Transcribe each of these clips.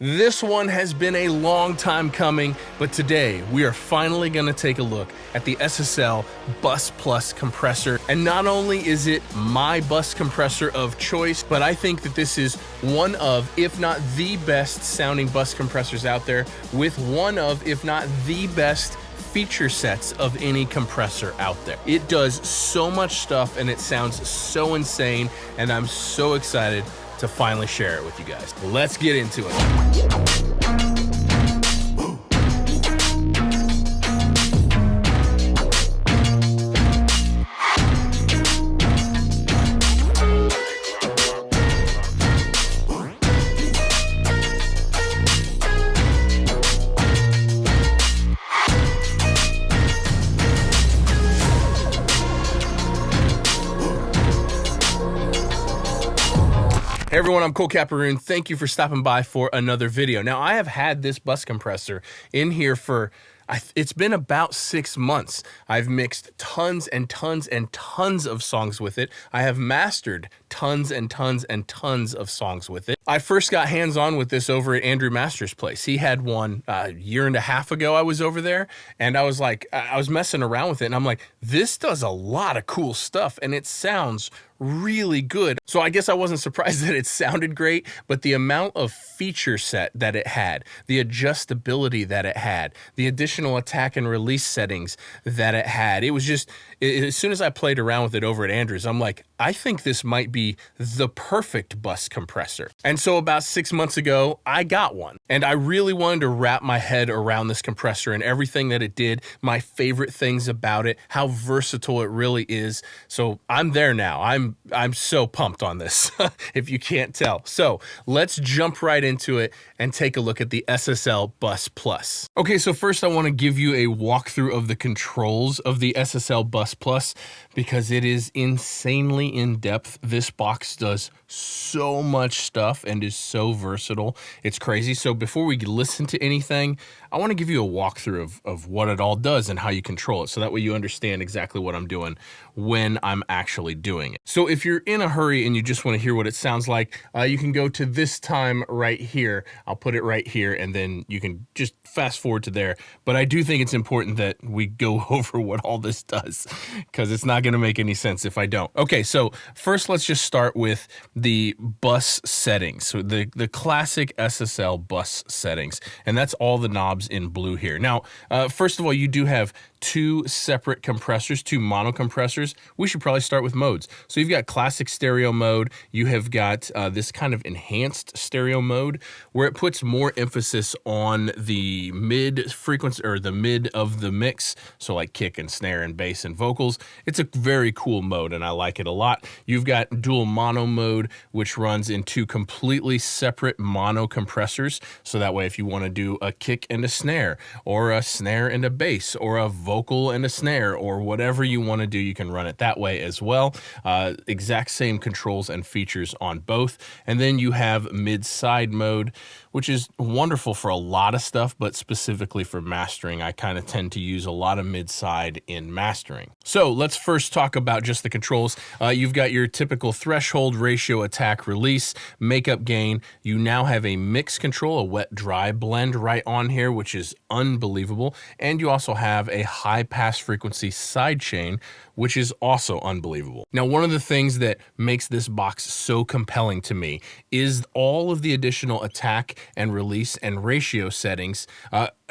This one has been a long time coming, but today we are finally going to take a look at the SSL Bus Plus compressor. And not only is it my bus compressor of choice, but I think that this is one of, if not the best sounding bus compressors out there, with one of, if not the best feature sets of any compressor out there. It does so much stuff and it sounds so insane, and I'm so excited to finally share it with you guys. Let's get into it. Hey everyone, I'm Cole Caparoon. Thank you for stopping by for another video. Now, I have had this bus compressor in here for, it's been about 6 months. I've mixed tons and tons and tons of songs with it. I have mastered tons and tons and tons of songs with it. I first got hands-on with this over at Andrew Master's place. He had one a year and a half ago. I was over there and I was like, I was messing around with it and I'm like, this does a lot of cool stuff and it sounds really good. So I guess I wasn't surprised that it sounded great, but the amount of feature set that it had, the adjustability that it had, the additional attack and release settings that it had, it was just, as soon as I played around with it over at Andrew's, I'm like, I think this might be the perfect bus compressor. And so about 6 months ago, I got one. And I really wanted to wrap my head around this compressor and everything that it did, my favorite things about it, how versatile it really is. So I'm there now. I'm so pumped on this, if you can't tell. So let's jump right into it and take a look at the SSL Bus Plus. Okay, so first I want to give you a walkthrough of the controls of the SSL Bus Plus because it is insanely in-depth. This box does so much stuff and is so versatile. It's crazy. So before we listen to anything, I want to give you a walkthrough of what it all does and how you control it. So that way you understand exactly what I'm doing when I'm actually doing it. So if you're in a hurry and you just want to hear what it sounds like, you can go to this time right here. I'll put it right here and then you can just fast forward to there. But I do think it's important that we go over what all this does because it's not going to make any sense if I don't. Okay, so first let's just start with the bus settings. So the classic SSL bus settings, and that's all the knobs in blue here. Now, first of all, you do have two separate compressors, two mono compressors. We should probably start with modes. So you've got classic stereo mode. You have got this kind of enhanced stereo mode where it puts more emphasis on the mid frequency or the mid of the mix. So like kick and snare and bass and vocals. It's a very cool mode and I like it a lot. You've got dual mono mode, which runs in two completely separate mono compressors. So that way, if you want to do a kick and a snare or a snare and a bass or a vocal and a snare or whatever you want to do, you can run it that way as well. Exact same controls and features on both. And then you have mid-side mode, which is wonderful for a lot of stuff, but specifically for mastering, I kind of tend to use a lot of mid-side in mastering. So let's first talk about just the controls. You've got your typical threshold, ratio, attack, release, makeup, gain. You now have a mix control, a wet-dry blend right on here, which is unbelievable. And you also have a high pass frequency sidechain, which is also unbelievable. Now, one of the things that makes this box so compelling to me is all of the additional attack and release and ratio settings,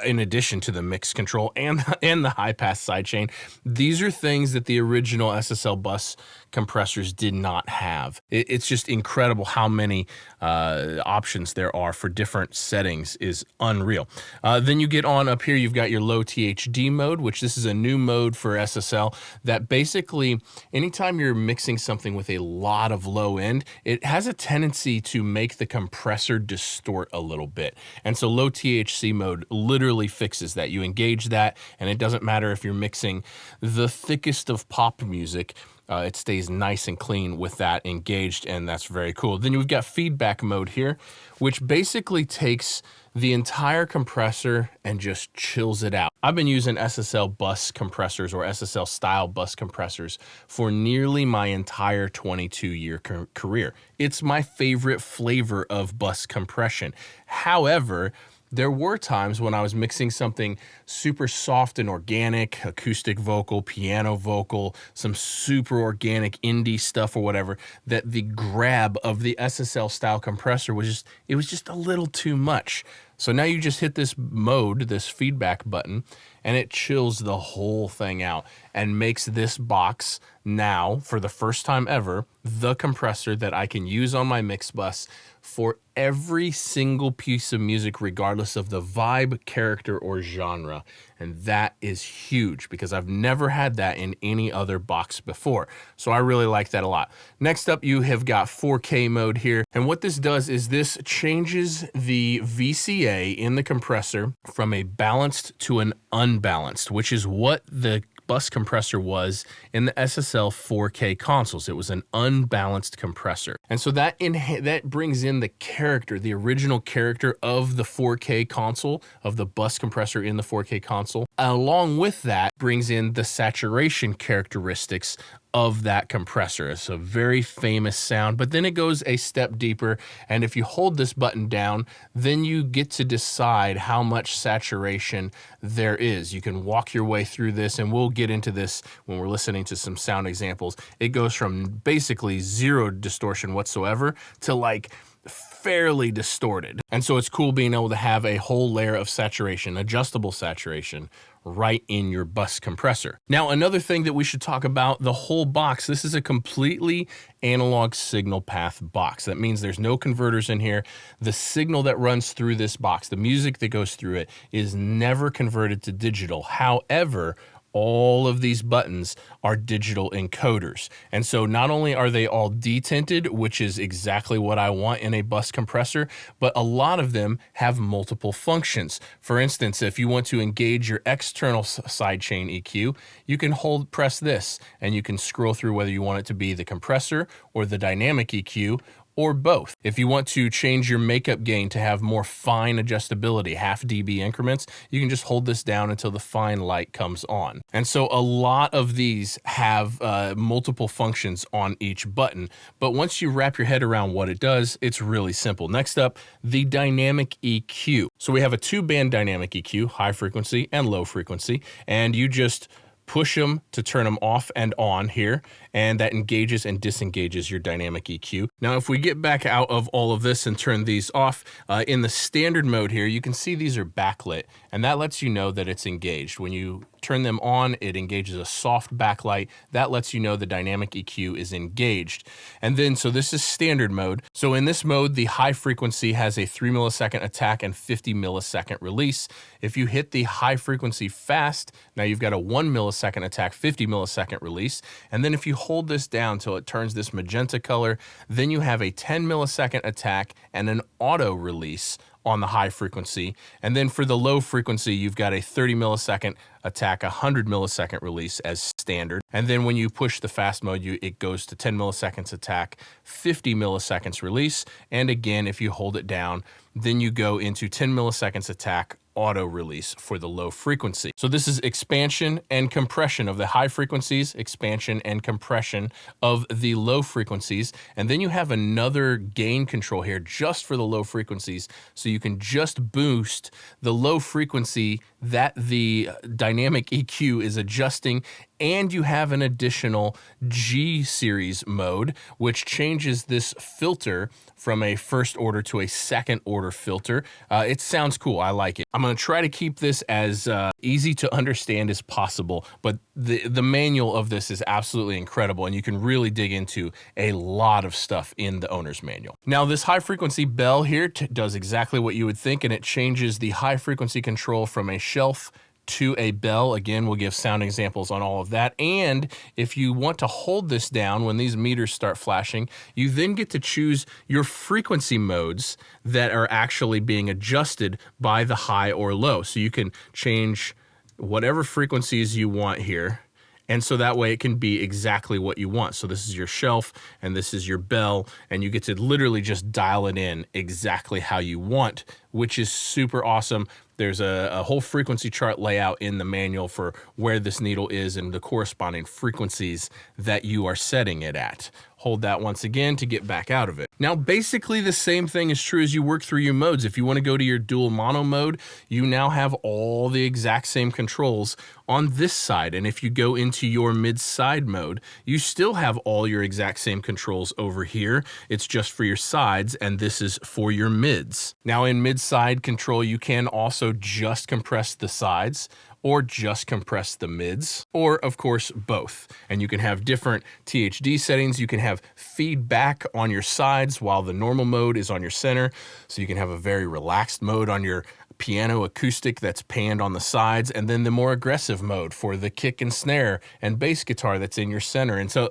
in addition to the mix control and the high pass sidechain. These are things that the original SSL bus compressors did not have. It's just incredible how many options there are for different settings is unreal. Then you get on up here, you've got your low THD mode, which this is a new mode for SSL that basically anytime you're mixing something with a lot of low end, it has a tendency to make the compressor distort a little bit. And so low THC mode literally fixes that. You engage that and it doesn't matter if you're mixing the thickest of pop music. It stays nice and clean with that engaged, and that's very cool. Then we've got feedback mode here, which basically takes the entire compressor and just chills it out. I've been using SSL bus compressors or SSL style bus compressors for nearly my entire 22-year career. It's my favorite flavor of bus compression. However, there were times when I was mixing something super soft and organic, acoustic vocal, piano vocal, some super organic indie stuff or whatever, that the grab of the SSL style compressor was just a little too much. So now you just hit this mode, this feedback button, and it chills the whole thing out and makes this box now, for the first time ever, the compressor that I can use on my mix bus for every single piece of music, regardless of the vibe, character, or genre. And that is huge because I've never had that in any other box before. So I really like that a lot. Next up, you have got 4K mode here. And what this does is this changes the VCA in the compressor from a balanced to an unbalanced, which is what the bus compressor was in the SSL 4K consoles. It was an unbalanced compressor. And so that brings in the character, the original character of the 4K console, of the bus compressor in the 4K console. Along with that brings in the saturation characteristics of that compressor. It's a very famous sound, but then it goes a step deeper. And if you hold this button down, then you get to decide how much saturation there is. You can walk your way through this, and we'll get into this when we're listening to some sound examples. It goes from basically zero distortion whatsoever to like fairly distorted. And so it's cool being able to have a whole layer of saturation, adjustable saturation, right in your bus compressor. Now, another thing that we should talk about, the whole box, this is a completely analog signal path box. That means there's no converters in here. The signal that runs through this box, the music that goes through it, is never converted to digital. However, all of these buttons are digital encoders. And so not only are they all detinted, which is exactly what I want in a bus compressor, but a lot of them have multiple functions. For instance, if you want to engage your external sidechain EQ, you can press this, and you can scroll through whether you want it to be the compressor or the dynamic EQ, or both. If you want to change your makeup gain to have more fine adjustability, half dB increments, you can just hold this down until the fine light comes on. And so a lot of these have multiple functions on each button, but once you wrap your head around what it does, it's really simple. Next up, the dynamic EQ. So we have a 2-band dynamic EQ, high frequency and low frequency, and you just push them to turn them off and on here, and that engages and disengages your dynamic EQ. Now, if we get back out of all of this and turn these off, in the standard mode here, you can see these are backlit, and that lets you know that it's engaged. When you turn them on, it engages a soft backlight. That lets you know the dynamic EQ is engaged. And then, so this is standard mode. So in this mode, the high frequency has a 3 millisecond attack and 50 millisecond release. If you hit the high frequency fast, now you've got a 1 millisecond attack, 50 millisecond release. And then if you hold this down till it turns this magenta color, then you have a 10 millisecond attack and an auto release on the high frequency. And then for the low frequency, you've got a 30 millisecond attack, 100 millisecond release as standard. And then when you push the fast mode, it goes to 10 milliseconds attack, 50 milliseconds release. And again, if you hold it down, then you go into 10 milliseconds attack, auto release for the low frequency. So this is expansion and compression of the high frequencies, expansion and compression of the low frequencies. And then you have another gain control here just for the low frequencies. So you can just boost the low frequency that the dynamic EQ is adjusting, and you have an additional G series mode, which changes this filter from a first order to a second order filter. It sounds cool. I like it. I'm going to try to keep this as easy to understand as possible, but the manual of this is absolutely incredible, and you can really dig into a lot of stuff in the owner's manual. Now, this high frequency bell here does exactly what you would think, and it changes the high frequency control from a shelf to a bell. Again, we'll give sound examples on all of that. And if you want to hold this down when these meters start flashing, you then get to choose your frequency modes that are actually being adjusted by the high or low. So you can change whatever frequencies you want here, And so that way it can be exactly what you want. So this is your shelf and this is your bell, and you get to literally just dial it in exactly how you want, which is super awesome. There's a whole frequency chart layout in the manual for where this needle is and the corresponding frequencies that you are setting it at. Hold that once again to get back out of it. Now, basically the same thing is true as you work through your modes. If you want to go to your dual mono mode, you now have all the exact same controls on this side. And if you go into your mid-side mode, you still have all your exact same controls over here. It's just for your sides, and this is for your mids. Now, in mid-side control, you can also just compress the sides, or just compress the mids, or of course both. And you can have different THD settings. You can have feedback on your sides while the normal mode is on your center. So you can have a very relaxed mode on your piano acoustic that's panned on the sides, and then the more aggressive mode for the kick and snare and bass guitar that's in your center. And so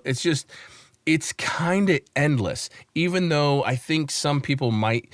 it's kind of endless, even though I think some people might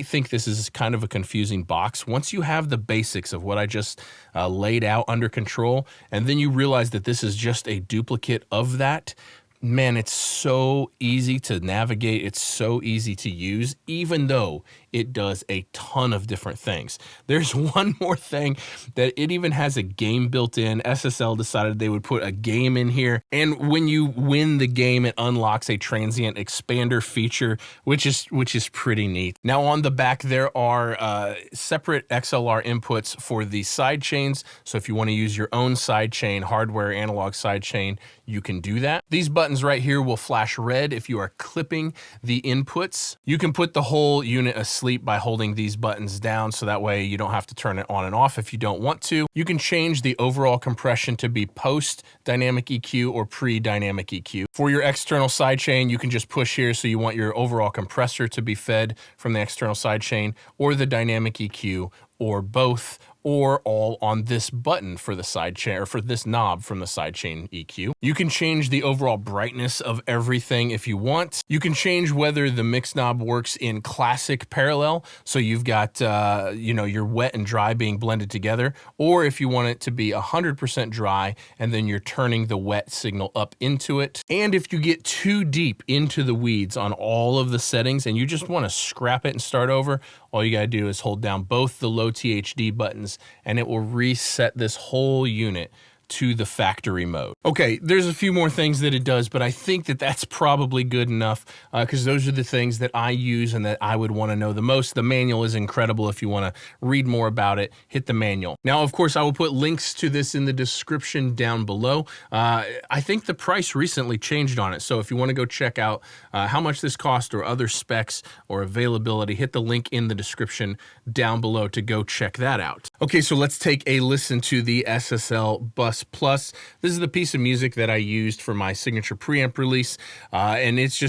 think this is kind of a confusing box. Once you have the basics of what I just laid out under control, and then you realize that this is just a duplicate of that, man, it's so easy to navigate. It's so easy to use, even though it does a ton of different things. There's one more thing, that it even has a game built in. SSL decided they would put a game in here, and when you win the game, it unlocks a transient expander feature, which is pretty neat. Now on the back, there are separate XLR inputs for the side chains. So if you want to use your own side chain, hardware analog side chain, you can do that. These buttons right here will flash red if you are clipping the inputs. You can put the whole unit asleep by holding these buttons down, so that way you don't have to turn it on and off if you don't want to. You can change the overall compression to be post dynamic EQ or pre dynamic EQ. For your external sidechain, you can just push here, so you want your overall compressor to be fed from the external sidechain, or the dynamic EQ, or both, or all on this button for the sidechain, or for this knob from the sidechain EQ. You can change the overall brightness of everything if you want. You can change whether the mix knob works in classic parallel, so you've got your wet and dry being blended together, or if you want it to be 100% dry and then you're turning the wet signal up into it. And if you get too deep into the weeds on all of the settings and you just want to scrap it and start over, all you gotta do is hold down both the low THD buttons and it will reset this whole unit to the factory mode. Okay, there's a few more things that it does, but I think that that's probably good enough because those are the things that I use and that I would want to know the most. The manual is incredible. If you want to read more about it, hit the manual. Now, of course, I will put links to this in the description down below. I think the price recently changed on it, so if you want to go check out how much this cost or other specs or availability, hit the link in the description down below to go check that out. Okay, so let's take a listen to the SSL Bus Plus. This is the piece of music that I used for my signature preamp release, and it's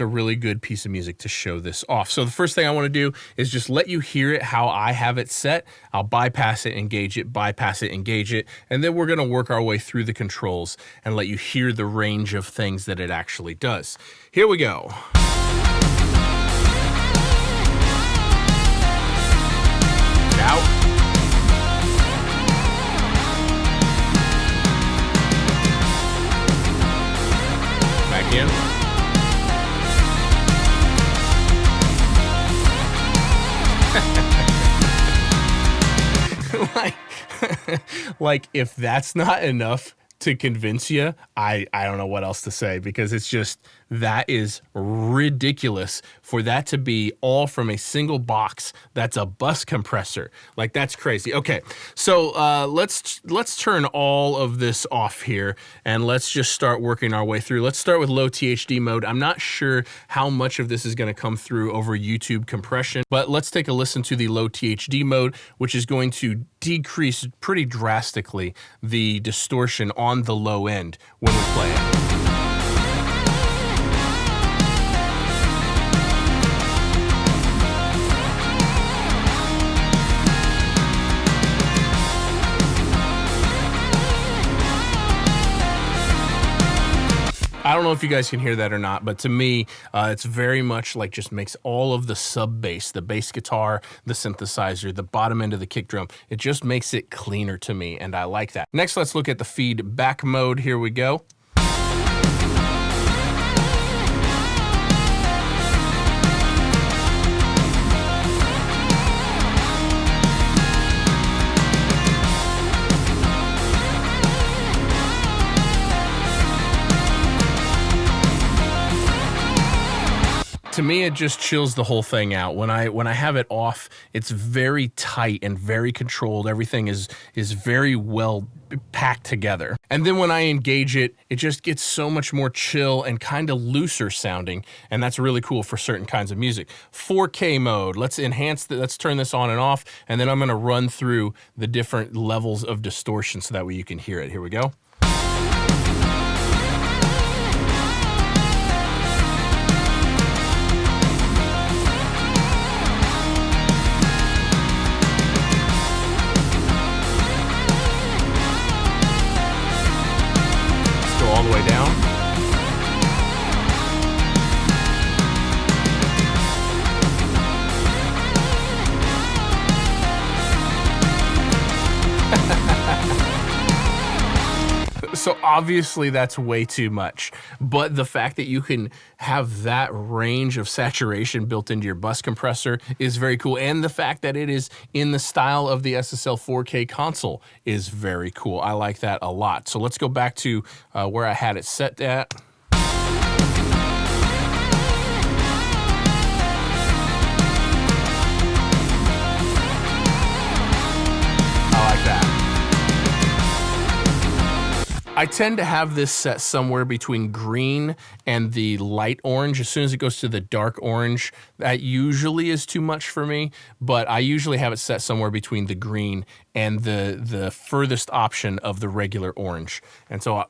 a really good piece of music to show this off. So the first thing I want to do is just let you hear it how I have it set. I'll bypass it, engage it, bypass it, engage it, and then we're going to work our way through the controls and let you hear the range of things that it actually does. Here we go. Out. In. like if that's not enough to convince you, I don't know what else to say, because it's just, that is ridiculous for that to be all from a single box. That's a bus compressor. Like, that's crazy. Okay, so let's turn all of this off here and let's just start working our way through. Let's start with low THD mode. I'm not sure how much of this is going to come through over YouTube compression, but let's take a listen to the low THD mode, which is going to decrease pretty drastically the distortion on the low end when we play it. I don't know if you guys can hear that or not, but to me, it's very much like just makes all of the sub bass, the bass guitar, the synthesizer, the bottom end of the kick drum, it just makes it cleaner to me, and I like that. Next, let's look at the feedback mode. Here we go. To me, it just chills the whole thing out. When I have it off, it's very tight and very controlled. Everything is very well packed together. And then when I engage it, it just gets so much more chill and kind of looser sounding, and that's really cool for certain kinds of music. 4K mode, let's turn this on and off, and then I'm gonna run through the different levels of distortion so that way you can hear it. Here we go. All the way down. So obviously that's way too much, but the fact that you can have that range of saturation built into your bus compressor is very cool, and the fact that it is in the style of the SSL 4K console is very cool. I like that a lot. So let's go back to where I had it set at. I like that. I tend to have this set somewhere between green and the light orange. As soon as it goes to the dark orange, that usually is too much for me, but I usually have it set somewhere between the green and the furthest option of the regular orange. And so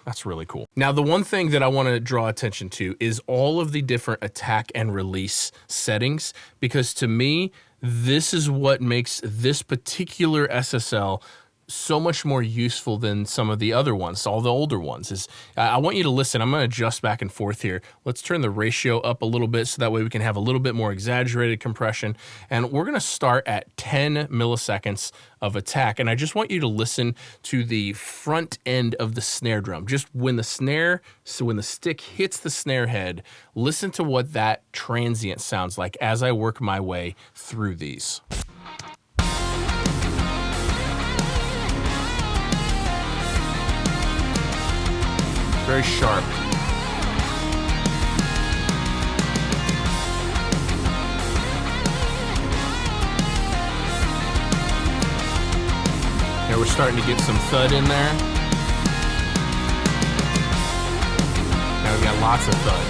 that's really cool. Now, the one thing that I want to draw attention to is all of the different attack and release settings, because to me, this is what makes this particular SSL so much more useful than some of the other ones, all the older ones. I want you to listen. I'm going to adjust back and forth here. Let's turn the ratio up a little bit so that way we can have a little bit more exaggerated compression. And we're going to start at 10 milliseconds of attack. And I just want you to listen to the front end of the snare drum. Just when the stick hits the snare head, listen to what that transient sounds like as I work my way through these. Very sharp. Now we're starting to get some thud in there. Now we've got lots of thud.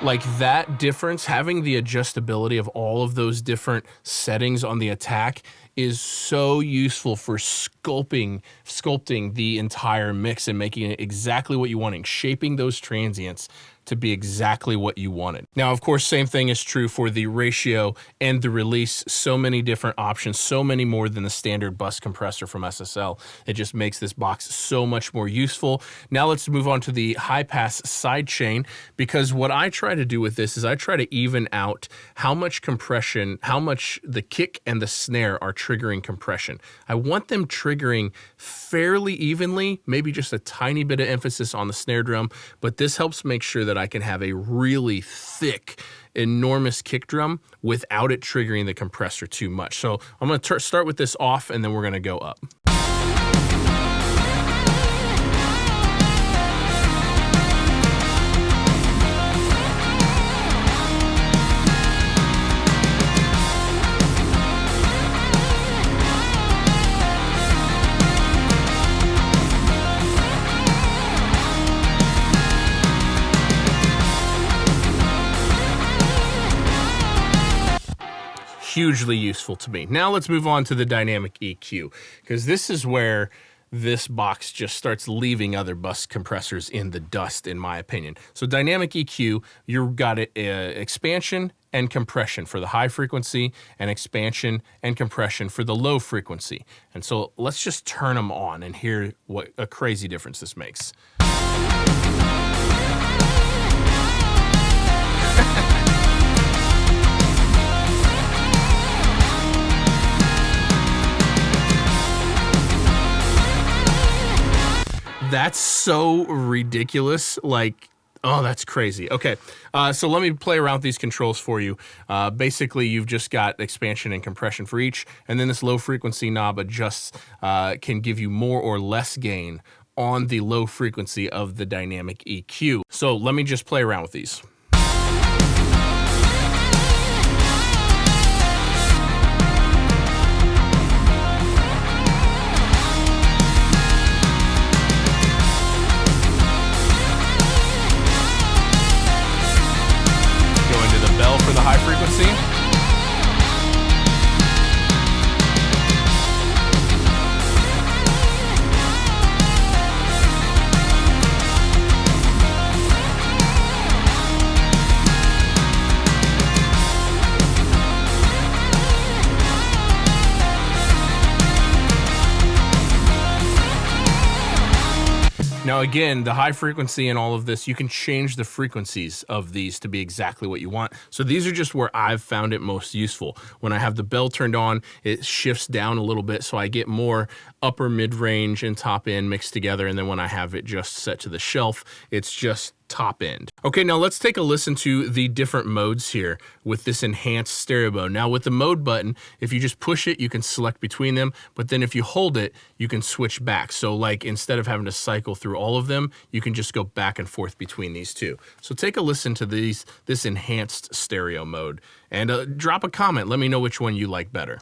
Like that difference, having the adjustability of all of those different settings on the attack is so useful for sculpting the entire mix and making it exactly what you want, shaping those transients to be exactly what you wanted. Now, of course, same thing is true for the ratio and the release. So many different options, so many more than the standard bus compressor from SSL. It just makes this box so much more useful. Now let's move on to the high pass sidechain, because what I try to do with this is I try to even out how much compression, how much the kick and the snare are triggering compression. I want them triggering fairly evenly, maybe just a tiny bit of emphasis on the snare drum, but this helps make sure that I can have a really thick, enormous kick drum without it triggering the compressor too much. So I'm going to start with this off, and then we're going to go up. Hugely useful to me. Now let's move on to the dynamic EQ, because this is where this box just starts leaving other bus compressors in the dust, in my opinion. So dynamic EQ, you've got it expansion and compression for the high frequency, and expansion and compression for the low frequency. And so let's just turn them on and hear what a crazy difference this makes. That's so ridiculous. Like, oh, that's crazy. Okay, so let me play around with these controls for you. Basically, you've just got expansion and compression for each, and then this low frequency knob adjusts, can give you more or less gain on the low frequency of the dynamic EQ. So let me just play around with these. For the high frequency. Now again, the high frequency and all of this, you can change the frequencies of these to be exactly what you want. So these are just where I've found it most useful. When I have the bell turned on, it shifts down a little bit, so I get more upper mid-range and top end mixed together. And then when I have it just set to the shelf, it's just top end. Okay, now let's take a listen to the different modes here with this enhanced stereo mode. Now with the mode button, if you just push it, you can select between them, but then if you hold it, you can switch back. So like instead of having to cycle through all of them, you can just go back and forth between these two. So take a listen to this enhanced stereo mode, and drop a comment. Let me know which one you like better.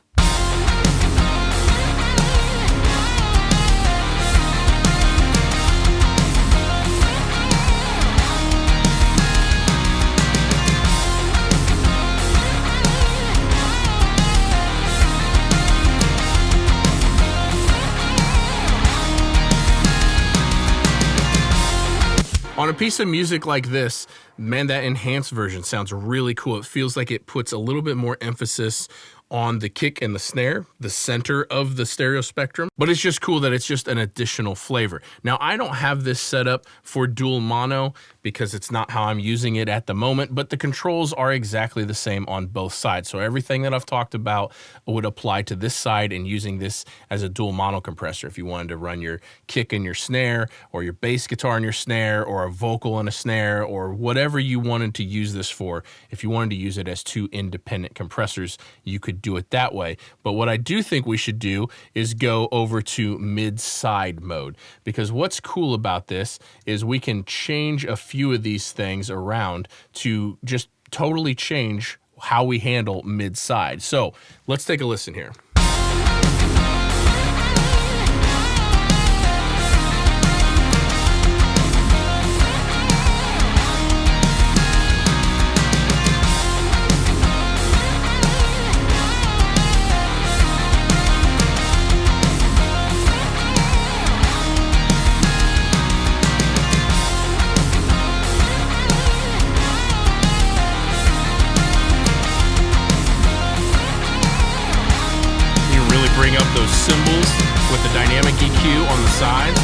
On a piece of music like this, man, that enhanced version sounds really cool. It feels like it puts a little bit more emphasis on the kick and the snare, the center of the stereo spectrum, but it's just cool that it's just an additional flavor. Now, I don't have this set up for dual mono because it's not how I'm using it at the moment, but the controls are exactly the same on both sides. So everything that I've talked about would apply to this side, and using this as a dual mono compressor. If you wanted to run your kick and your snare, or your bass guitar and your snare, or a vocal and a snare, or whatever you wanted to use this for, if you wanted to use it as two independent compressors, you could do it that way. But what I do think we should do is go over to mid-side mode, because what's cool about this is we can change a few of these things around to just totally change how we handle mid-side. So let's take a listen here. Bring up those cymbals with the dynamic EQ on the sides.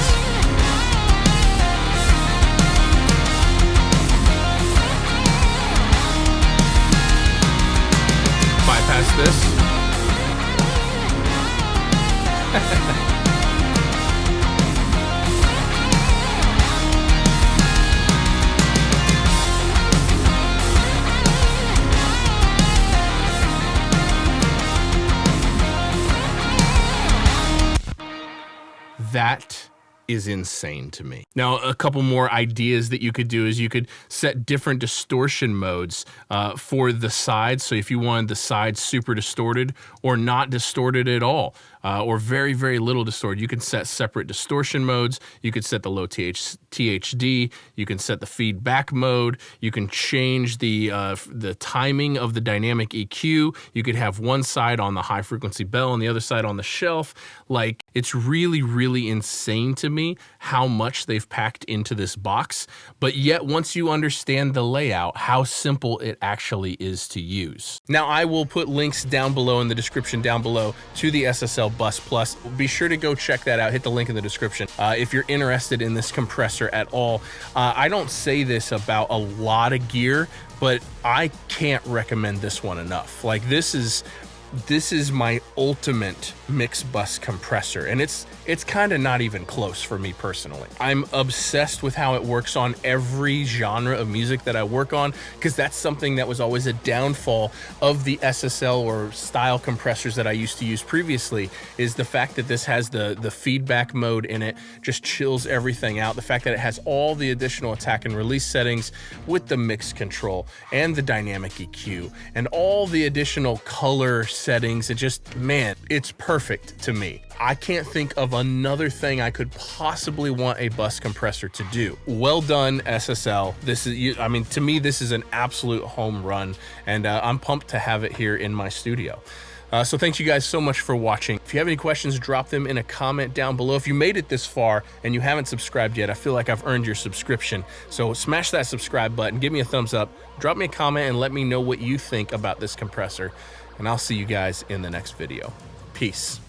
Bypass this. That is insane to me. Now, a couple more ideas that you could do is you could set different distortion modes for the sides. So if you wanted the sides super distorted or not distorted at all, or very, very little distorted, you can set separate distortion modes. You could set the low THD. You can set the feedback mode. You can change the timing of the dynamic EQ. You could have one side on the high frequency bell and the other side on the shelf. Like, It's really, really insane to me how much they've packed into this box, but yet once you understand the layout, how simple it actually is to use. Now, I will put links down below in the description down below to the SSL Bus Plus. Be sure to go check that out. Hit the link in the description if you're interested in this compressor at all. I don't say this about a lot of gear, but I can't recommend this one enough. Like, this is my ultimate mixed bus compressor, and it's kind of not even close for me personally. I'm obsessed with how it works on every genre of music that I work on, because that's something that was always a downfall of the SSL or style compressors that I used to use previously, is the fact that this has the feedback mode in it, just chills everything out. The fact that it has all the additional attack and release settings with the mix control and the dynamic EQ and all the additional color settings. It just, man, it's perfect to me. I can't think of another thing I could possibly want a bus compressor to do. Well done, SSL. This is, I mean, to me, this is an absolute home run, and I'm pumped to have it here in my studio. So thanks you guys so much for watching. If you have any questions, drop them in a comment down below. If you made it this far and you haven't subscribed yet, I feel like I've earned your subscription. So smash that subscribe button, give me a thumbs up, drop me a comment, and let me know what you think about this compressor. And I'll see you guys in the next video. Peace.